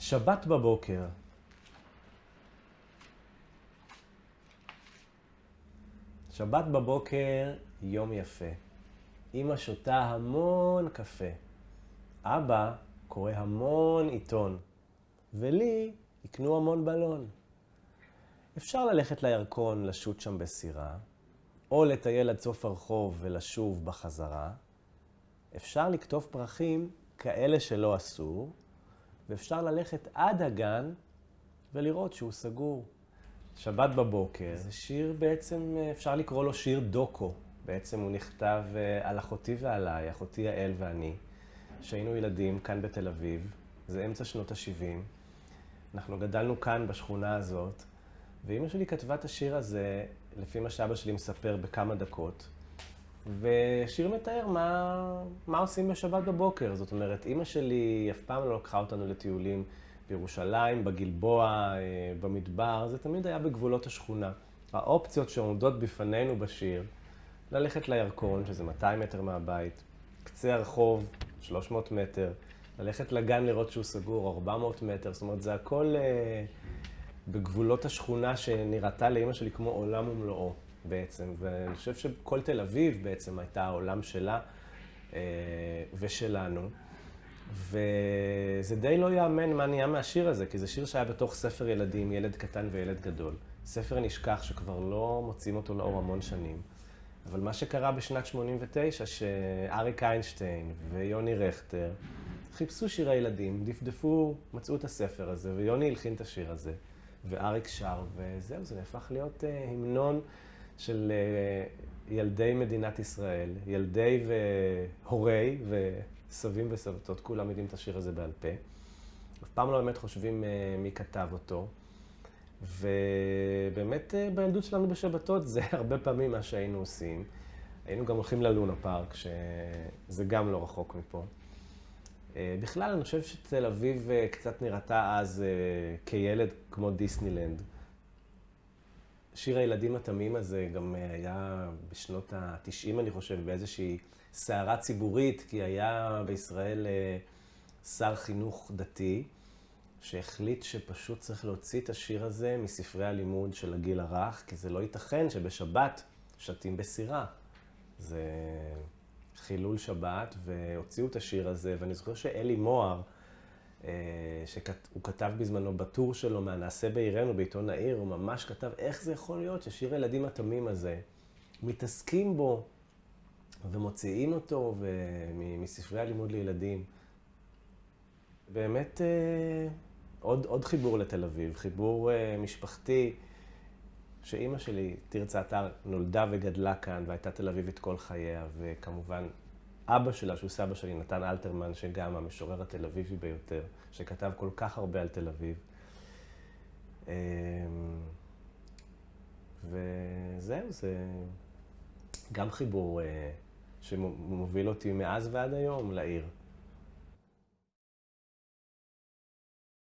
שבת בבוקר. שבת בבוקר, יום יפה. אמא שותה המון קפה. אבא קורא המון עיתון. ולי יקנו המון בלון. אפשר ללכת לירקון, לשוט שם בסירה, או לטייל עד סוף הרחוב ולשוב בחזרה. אפשר לקטוף פרחים כאלה שלא אסור, ואפשר ללכת עד הגן ולראות שהוא סגור. שבת בבוקר, זה שיר בעצם, אפשר לקרוא לו שיר דוקו. בעצם הוא נכתב על אחותי ועליי, אחותי יעל ואני, שהיינו ילדים כאן בתל אביב. זה אמצע שנות ה-70. אנחנו גדלנו כאן בשכונה הזאת, ואמא שלי כתבה את השיר הזה, לפי מה שאבא שלי מספר, בכמה דקות. ושיר מתאר מה עושים בשבת בבוקר. זאת אומרת, אמא שלי אף פעם לא לקחה אותנו לטיולים בירושלים, בגלבוע, במדבר. זה תמיד היה בגבולות השכונה. האופציות שעומדות בפנינו בשיר, ללכת לירקון, שזה 200 מטר מהבית, קצה הרחוב, 300 מטר, ללכת לגן לראות שהוא סגור, 400 מטר. זאת אומרת, זה הכל בגבולות השכונה שנראתה לאמא שלי כמו עולם ומלואו בעצם. ואני חושב שכל תל אביב בעצם הייתה העולם שלה ושלנו. וזה די לא יאמן מה נהיה מהשיר הזה, כי זה שיר שהיה בתוך ספר ילדים, ילד קטן וילד גדול. ספר נשכח שכבר לא מוצאים אותו לאור המון שנים. אבל מה שקרה בשנת 89, שאריק איינשטיין ויוני רכטר חיפשו שירי ילדים, דפדפו, מצאו את הספר הזה, ויוני הלחין את השיר הזה, ואריק שר, וזהו, זה נהפך להיות המנון של ילדי מדינת ישראל, ילדי והורי וסבים וסבתות, כולם יודעים את השיר הזה בעל פה. אף פעם לא באמת חושבים מי כתב אותו. ובאמת בילדות שלנו בשבתות זה הרבה פעמים מה שהיינו עושים. היינו גם הולכים ללונה פארק, שזה גם לא רחוק מפה. בכלל אני חושב שתל אביב קצת נראתה אז כילד כמו דיסנילנד. שיר הילדים התמים הזה גם היה בשנות ה-90 אני חושב, באיזושהי סערה ציבורית, כי היה בישראל שר חינוך דתי, שהחליט שפשוט צריך להוציא את השיר הזה מספרי הלימוד של הגיל הרך, כי זה לא ייתכן שבשבת שתים בסירה. זה חילול שבת, והוציאו את השיר הזה, ואני זוכר שאלי מוהר, שהוא כתב בזמנו בטור שלו מהנעשה בעירנו, בעיתון העיר, הוא ממש כתב איך זה יכול להיות ששיר הילדים התמים הזה, מתעסקים בו ומוציאים אותו מספרי הלימוד לילדים. באמת עוד חיבור לתל אביב, חיבור משפחתי, שאימא שלי, תרצה אתר, נולדה וגדלה כאן והייתה תל אביבית כל חייה, וכמובן אבא שלה, שהוא סבא שלי, נתן אלתרמן, שגם המשורר התל אביבי ביותר, שכתב כל כך הרבה על תל אביב. וזהו, זה גם חיבור שמוביל אותי מאז ועד היום לעיר.